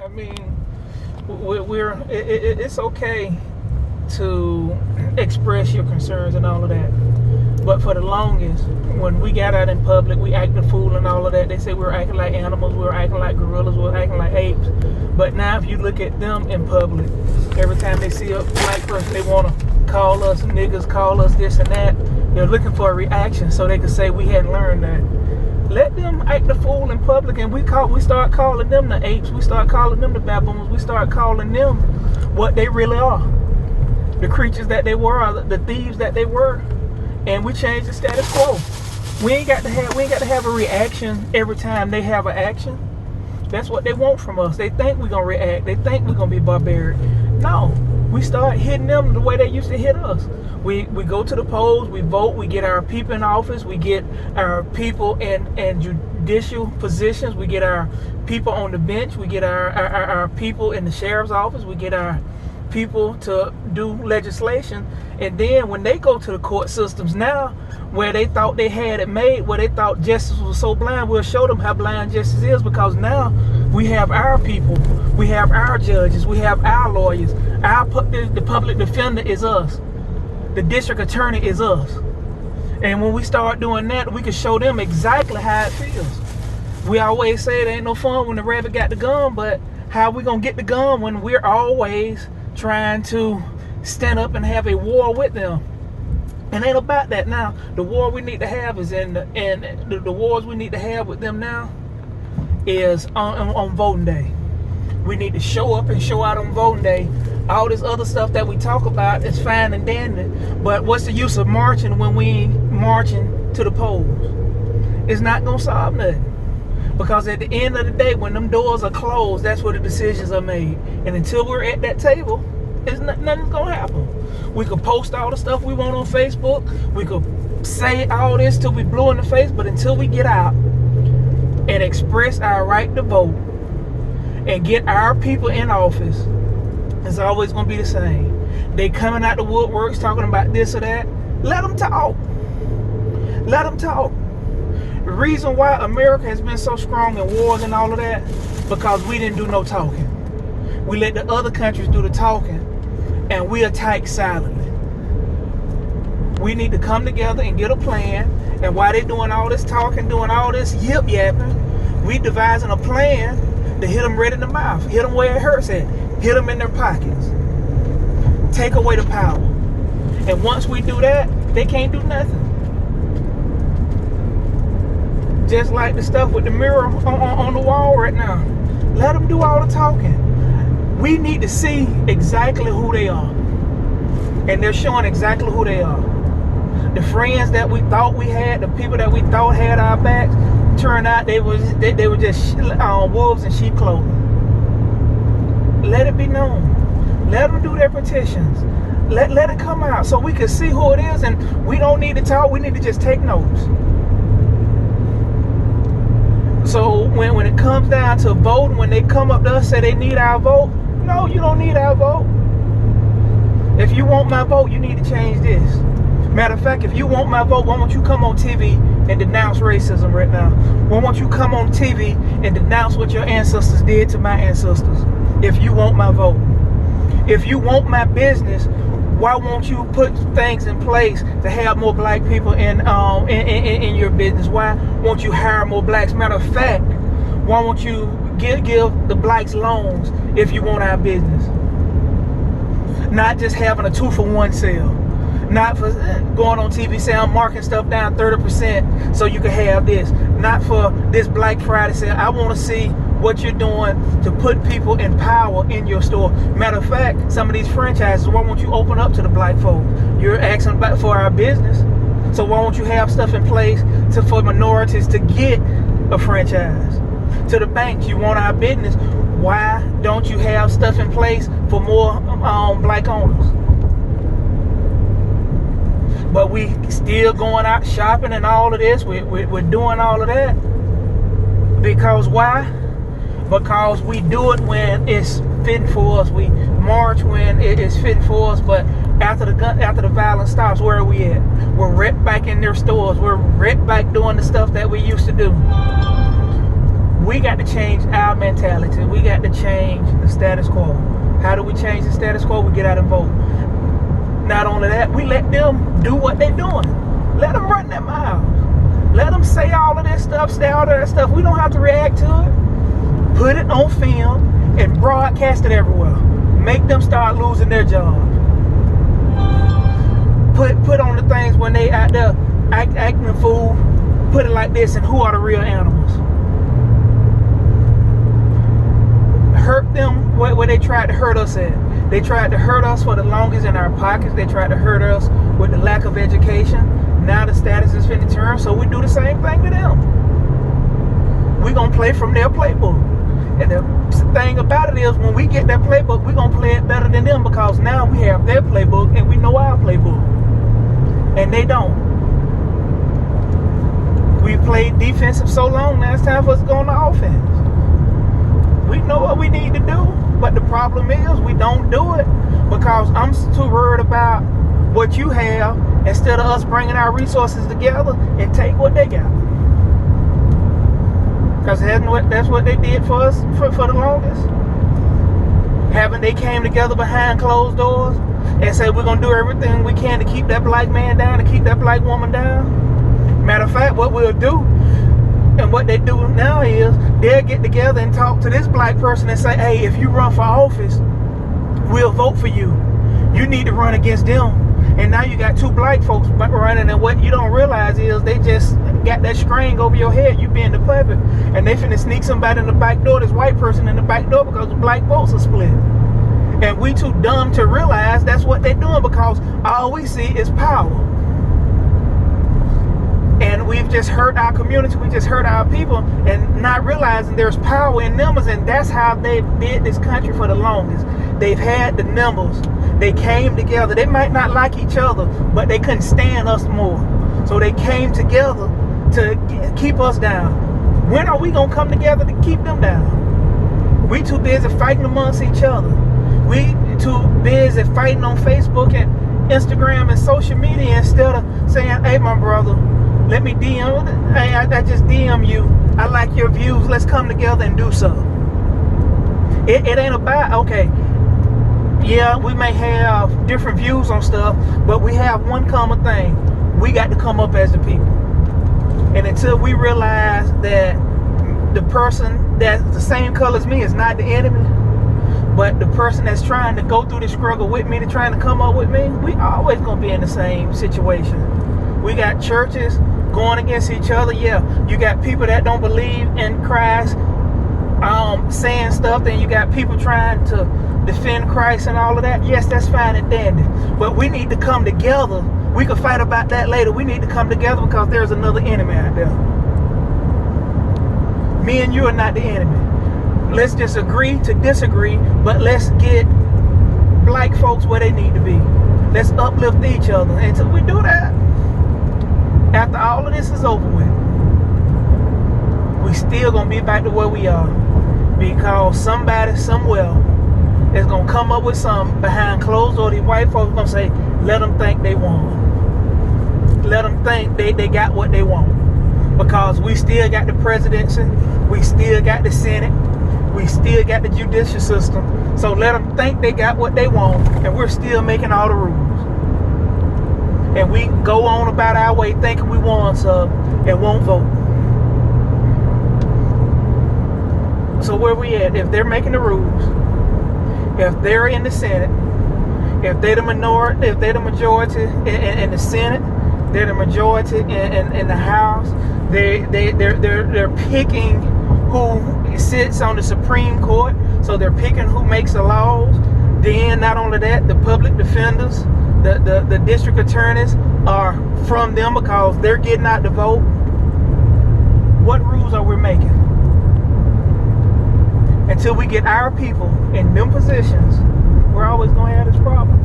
I mean, it's okay to express your concerns and all of that. But for the longest, when we got out in public, we acted a fool and all of that. They said we were acting like animals, we were acting like gorillas, we were acting like apes. But now if you look at them in public, every time they see a black person, they want to call us niggas, call us this and that. They're looking for a reaction so they can say we hadn't learned that. Let them act the fool in public, and we start calling them the apes. We start calling them the baboons. We start calling them what they really are, the creatures that they were, the thieves that they were, and we change the status quo. We ain't got to have a reaction every time they have an action. That's what they want from us. They think we're gonna react. They think we're gonna be barbaric. No, we start hitting them the way they used to hit us. We go to the polls, we vote, we get our people in office, we get our people in judicial positions, we get our people on the bench, we get our people in the sheriff's office, we get our people to do legislation. And then when they go to the court systems now, where they thought they had it made, where they thought justice was so blind, we'll show them how blind justice is, because now we have our people, we have our judges, we have our lawyers, the public defender is us. The district attorney is us. And when we start doing that, we can show them exactly how it feels. We always say it ain't no fun when the rabbit got the gun, but how we gonna get the gun when we're always trying to stand up and have a war with them? And ain't about that now. The war we need to have is the wars we need to have with them now is on voting day. We need to show up and show out on voting day. All this other stuff that we talk about is fine and dandy, but what's the use of marching when we ain't marching to the polls? It's not gonna solve nothing, because at the end of the day, when them doors are closed, that's where the decisions are made. And until we're at that table, nothing's gonna happen. We could post all the stuff we want on Facebook, we could say all this till we blue in the face, but until we get out and express our right to vote and get our people in office, it's always going to be the same. They coming out the woodworks talking about this or that. Let them talk. Let them talk. The reason why America has been so strong in wars and all of that, because we didn't do no talking. We let the other countries do the talking, and we attack silently. We need to come together and get a plan, and while they're doing all this talking, doing all this yip-yapping, we devising a plan to hit them right in the mouth, hit them where it hurts at. Hit them in their pockets. Take away the power. And once we do that, they can't do nothing. Just like the stuff with the mirror on the wall right now. Let them do all the talking. We need to see exactly who they are. And they're showing exactly who they are. The friends that we thought we had, the people that we thought had our backs, turned out they were just wolves in sheep clothing. Let it be known. Let them do their petitions. Let it come out so we can see who it is, and we don't need to talk. We need to just take notes. So when it comes down to voting, when they come up to us say they need our vote, no, you don't need our vote. If you want my vote, you need to change this. Matter of fact, if you want my vote, why don't you come on TV and denounce racism right now? Why don't you come on TV and denounce what your ancestors did to my ancestors? If you want my vote. If you want my business, why won't you put things in place to have more black people in your business? Why won't you hire more blacks? Matter of fact, why won't you give the blacks loans if you want our business? Not just having a 2-for-1 sale. Not for going on TV saying I'm marking stuff down 30% so you can have this. Not for this Black Friday sale. I want to see what you're doing to put people in power in your store. Matter of fact, some of these franchises, why won't you open up to the black folk? You're asking for our business, so why won't you have stuff in place for minorities to get a franchise? To the banks, you want our business, why don't you have stuff in place for more black owners? But we still going out shopping and all of this. We're doing all of that. Because why? Because we do it when it's fitting for us. We march when it is fitting for us. But after the violence stops, where are we at? We're right back in their stores. We're right back doing the stuff that we used to do. We got to change our mentality. We got to change the status quo. How do we change the status quo? We get out and vote. Not only that, we let them do what they're doing. Let them run their mouths. Let them say all of this stuff, say all of that stuff. We don't have to react to it. Put it on film and broadcast it everywhere. Make them start losing their job. Put on the things when they out there acting a fool. Put it like this, and who are the real animals? Hurt them where they tried to hurt us at. They tried to hurt us for the longest in our pockets. They tried to hurt us with the lack of education. Now the status is finna turn, so we do the same thing to them. We gonna play from their playbook. And the thing about it is, when we get that playbook, we gonna play it better than them, because now we have their playbook and we know our playbook. And they don't. We played defensive so long, now it's time for us to go on the offense. We know what we need to do, but the problem is we don't do it because I'm too worried about what you have instead of us bringing our resources together and take what they got. Because that's what they did for us for the longest. Haven't they came together behind closed doors and said we're going to do everything we can to keep that black man down, to keep that black woman down? Matter of fact, what we'll do, and what they do now is, they'll get together and talk to this black person and say, hey, if you run for office, we'll vote for you. You need to run against them. And now you got two black folks running, and what you don't realize is they just got that string over your head, you being the puppet, and they finna sneak somebody in the back door, this white person in the back door, because the black votes are split. And we too dumb to realize that's what they're doing, because all we see is power. And we've just hurt our community, we just hurt our people, and not realizing there's power in numbers, and that's how they did this country for the longest. They've had the numbers. They came together. They might not like each other, but they couldn't stand us more. So they came together to keep us down. When are we going to come together to keep them down? We too busy fighting amongst each other. We too busy fighting on Facebook and Instagram and social media instead of saying, hey, my brother, let me DM. Hey, I just DM you. I like your views. Let's come together and do so. It ain't about, okay, yeah, we may have different views on stuff, but we have one common thing. We got to come up as the people. And until we realize that the person that's the same color as me is not the enemy, but the person that's trying to go through the struggle with me, to trying to come up with me, we always going to be in the same situation. We got churches going against each other. Yeah, you got people that don't believe in Christ saying stuff, then you got people trying to defend Christ and all of that. Yes, that's fine and dandy, but we need to come together. We can fight about that later. We need to come together because there's another enemy out there. Me and you are not the enemy. Let's just agree to disagree, but let's get black folks where they need to be. Let's uplift each other. And until we do that, after all of this is over with, we still gonna be back to where we are, because somebody somewhere is gonna come up with something behind closed doors. These white folks gonna say, let them think they won. Let them think they got what they want, because we still got the presidency, we still got the Senate, we still got the judicial system. So let them think they got what they want, and we're still making all the rules. And we go on about our way thinking we won some and won't vote. So where we at? If they're making the rules, if they're in the Senate, if they're the minority, if they're the majority in the Senate, they're the majority in the House, they're picking who sits on the Supreme Court, so they're picking who makes the laws. Then not only that, the public defenders, the district attorneys are from them because they're getting out the vote. What rules are we making? Until we get our people in them positions, we're always going to have this problem.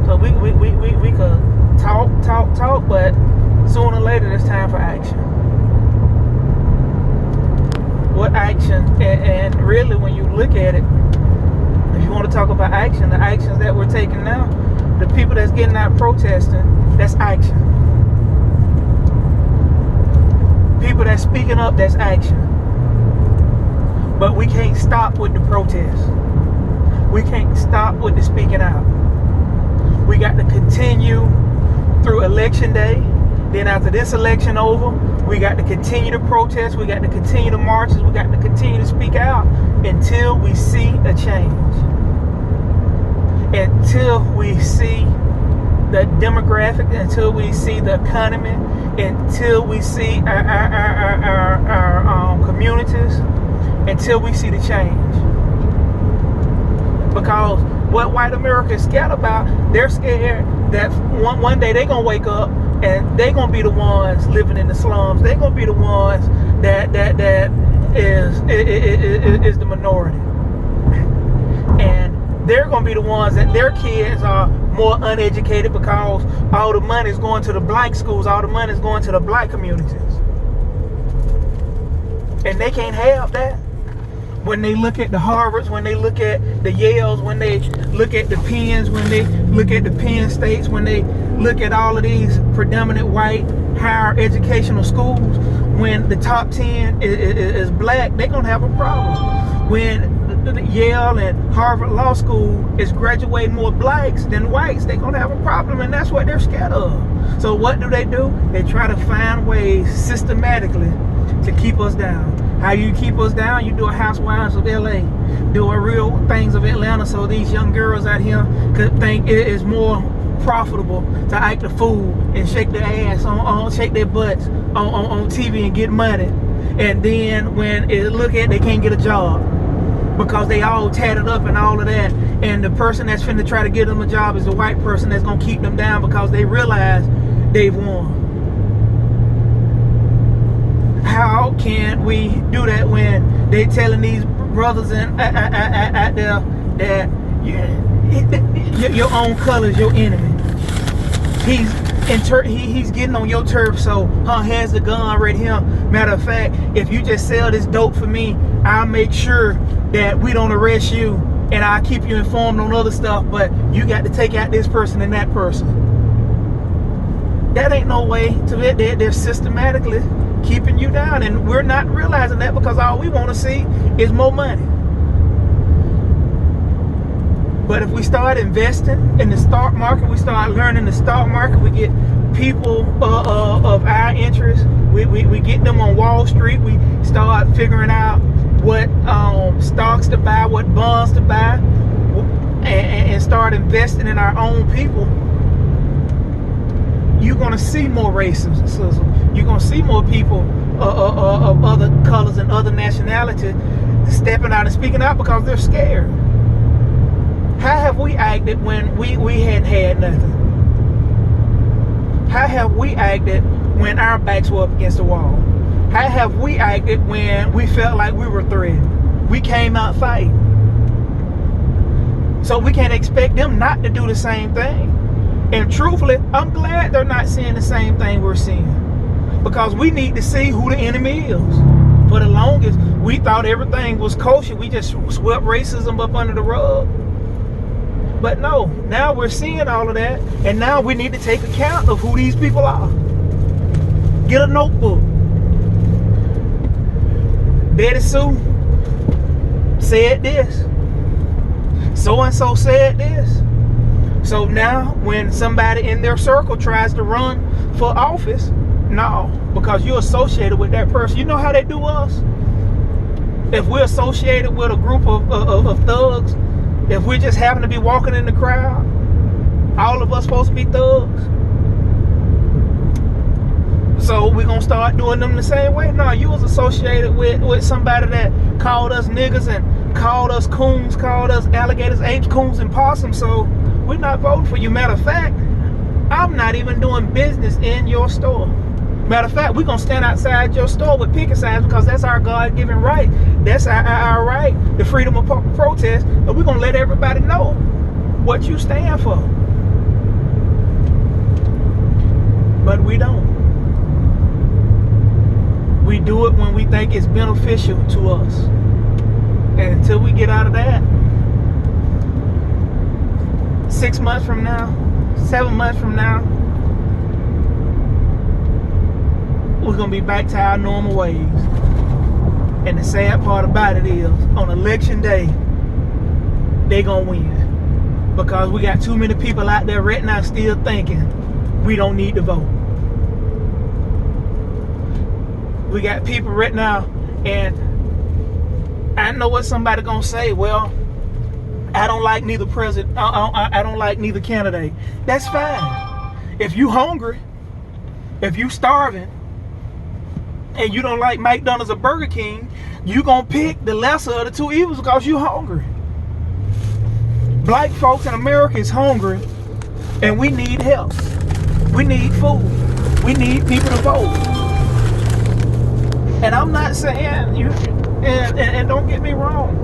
So we could talk, but sooner or later it's time for action. What action? And really, when you look at it, if you want to talk about action, the actions that we're taking now, the people that's getting out protesting, that's action. People that's speaking up, that's action. But we can't stop with the protests. We can't stop with the speaking out. We got to continue through election day. Then after this election over, we got to continue to protest. We got to continue to marches. We got to continue to speak out until we see a change. Until we see the demographic, until we see the economy, until we see our communities, until we see the change. Because what white America is scared about, they're scared that one day they're going to wake up and they're going to be the ones living in the slums. They're going to be the ones that is the minority. And they're going to be the ones that their kids are more uneducated because all the money is going to the black schools, all the money is going to the black communities. And they can't have that. When they look at the Harvards, when they look at the Yales, when they look at the Penns, when they look at the Penn States, when they look at all of these predominant white higher educational schools, when the top 10 is black, they're going to have a problem. When the Yale and Harvard Law School is graduating more blacks than whites, they're going to have a problem, and that's what they're scared of. So what do? They try to find ways systematically to keep us down. How do you keep us down? You do a Housewives of LA, do a Real Things of Atlanta, so these young girls out here could think it is more profitable to act a fool and shake their ass shake their butts on TV and get money. And then when it look at, they can't get a job because they all tatted up and all of that. And the person that's finna try to get them a job is the white person that's gonna keep them down because they realize they've won. How can we do that when they telling these brothers out there that your own color is your enemy? He's getting on your turf, so has the gun right here. Matter of fact, if you just sell this dope for me, I'll make sure that we don't arrest you, and I'll keep you informed on other stuff, but you got to take out this person and that person. That ain't no way to it. They're systematically keeping you down, and we're not realizing that because all we want to see is more money. But if we start investing in the stock market, we start learning the stock market, we get people of our interest, we get them on Wall Street, we start figuring out what stocks to buy, what bonds to buy, and start investing in our own people, you're going to see more racism. You're going to see more people of other colors and other nationalities stepping out and speaking out because they're scared. How have we acted when we hadn't had nothing? How have we acted when our backs were up against the wall? How have we acted when we felt like we were threatened? We came out fighting. So we can't expect them not to do the same thing. And truthfully, I'm glad they're not seeing the same thing we're seeing. Because we need to see who the enemy is. For the longest, we thought everything was kosher. We just swept racism up under the rug. But no, now we're seeing all of that. And now we need to take account of who these people are. Get a notebook. Betty Sue said this. So-and-so said this. So now when somebody in their circle tries to run for office, no, because you're associated with that person. You know how they do us? If we're associated with a group of thugs, if we just happen to be walking in the crowd, all of us supposed to be thugs. So we're going to start doing them the same way? No, you was associated with somebody that called us niggas and called us coons, called us alligators, apes, coons, and possums. So we're not voting for you. Matter of fact, I'm not even doing business in your store. Matter of fact, we're going to stand outside your store with picket signs because that's our God-given right. That's our right, the freedom of protest. And we're going to let everybody know what you stand for. But we don't. We do it when we think it's beneficial to us. And until we get out of that, 6 months from now, 7 months from now, we're gonna be back to our normal ways. And the sad part about it is, on election day, they gonna win. Because we got too many people out there right now still thinking we don't need to vote. We got people right now, and I know what somebody gonna say. Well, I don't like neither president. I don't like neither candidate. That's fine. If you hungry, if you starving, and you don't like McDonald's or Burger King, you gonna pick the lesser of the two evils because you hungry. Black folks in America is hungry, and we need help. We need food. We need people to vote. And I'm not saying you, and don't get me wrong.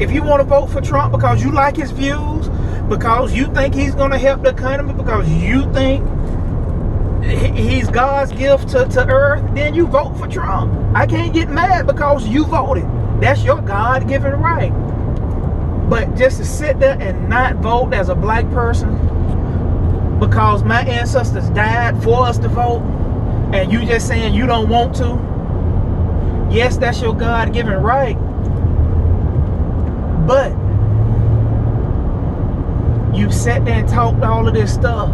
If you want to vote for Trump because you like his views, because you think he's going to help the economy, because you think he's God's gift to earth, then you vote for Trump. I can't get mad because you voted. That's your God-given right. But just to sit there and not vote as a black person because my ancestors died for us to vote, and you just saying you don't want to, yes, that's your God-given right. But you sat there and talked all of this stuff.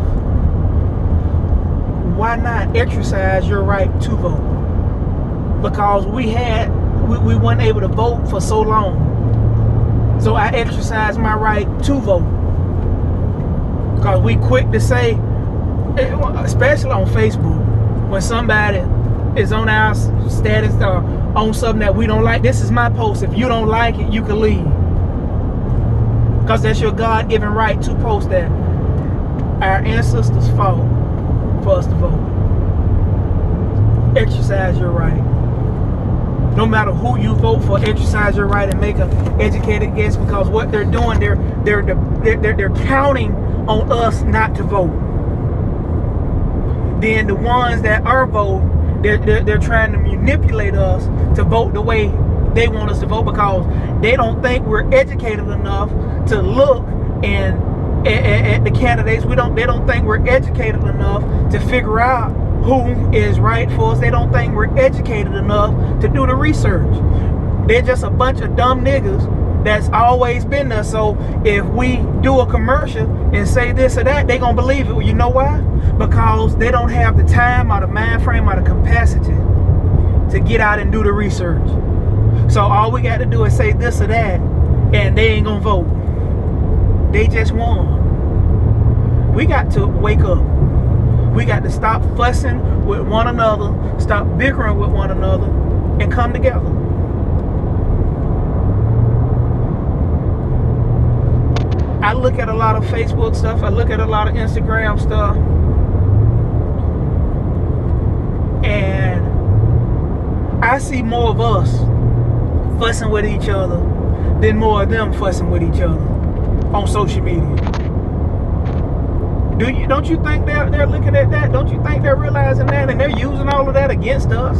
Why not exercise your right to vote? Because we weren't able to vote for so long. So I exercise my right to vote. Because we quick to say, especially on Facebook, when somebody is on our status or on something that we don't like, this is my post. If you don't like it, you can leave. Because that's your God-given right to post that. Our ancestors fought for us to vote. Exercise your right. No matter who you vote for, exercise your right and make an educated guess, because what they're doing, they're counting on us not to vote. Then the ones that are voting, they're trying to manipulate us to vote the way they want us to vote, because they don't think we're educated enough to look at the candidates. They don't think we're educated enough to figure out who is right for us. They don't think we're educated enough to do the research. They're just a bunch of dumb niggas that's always been there. So if we do a commercial and say this or that, they gonna believe it. Well, you know why? Because they don't have the time or the mind frame or the capacity to get out and do the research. So all we got to do is say this or that, and they ain't gonna vote. They just won. We got to wake up. We got to stop fussing with one another, stop bickering with one another, and come together. I look at a lot of Facebook stuff. I look at a lot of Instagram stuff. And I see more of us fussing with each other than more of them fussing with each other on social media. Don't you think they're looking at that? Don't you think they're realizing that, and they're using all of that against us?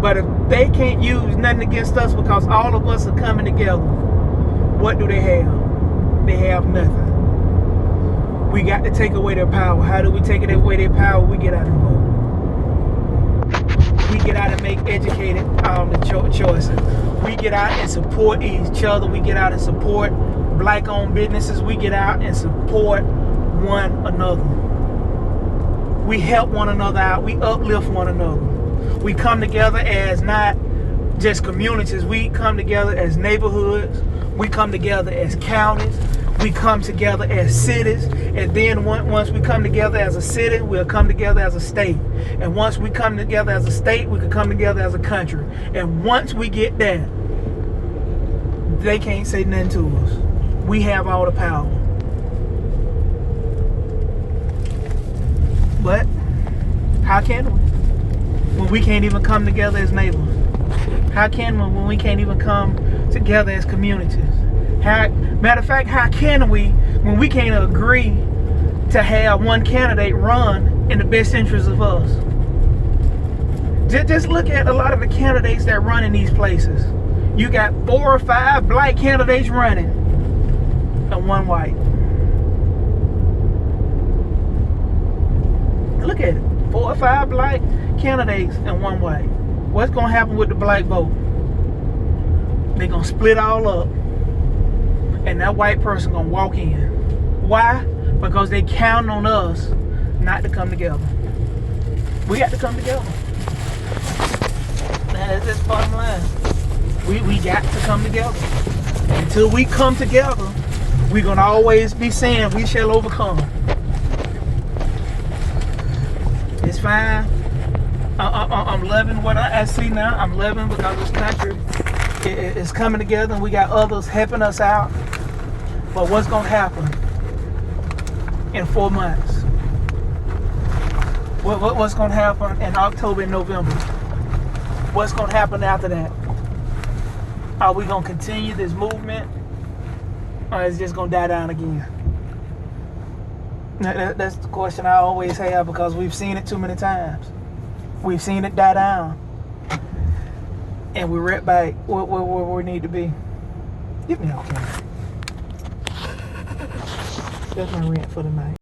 But if they can't use nothing against us because all of us are coming together, what do they have? They have nothing. We got to take away their power. How do we take away their power? We get out and vote. We get out and make educated choices. We get out and support each other. We get out and support black-owned businesses. We get out and support one another. We help one another out. We uplift one another. We come together as not just communities. We come together as neighborhoods. We come together as counties. We come together as cities. And then once we come together as a city, we'll come together as a state. And once we come together as a state, we can come together as a country. And once we get that, they can't say nothing to us. We have all the power. But how can we? When we can't even come together as neighbors? How can we when we can't even come together as communities? Matter of fact, how can we when we can't agree to have one candidate run in the best interest of us? Just look at a lot of the candidates that run in these places. You got 4 or 5 black candidates running and one white. look at it. 4 or 5 black candidates and 1 white. What's gonna happen with the black vote? They're gonna split all up, and that white person gonna walk in. Why? Because they count on us not to come together. We got to come together. That's just bottom line. We got to come together. Until we come together, we're gonna always be saying we shall overcome. It's fine. I'm loving what I see now. I'm loving because this country is coming together and we got others helping us out. But what's gonna happen in 4 months? What's gonna happen in October and November? What's gonna happen after that? Are we gonna continue this movement, or is it just gonna die down again? That's the question I always have, because we've seen it too many times. We've seen it die down, and we're right back where we need to be. Give me all. That's my rant for tonight.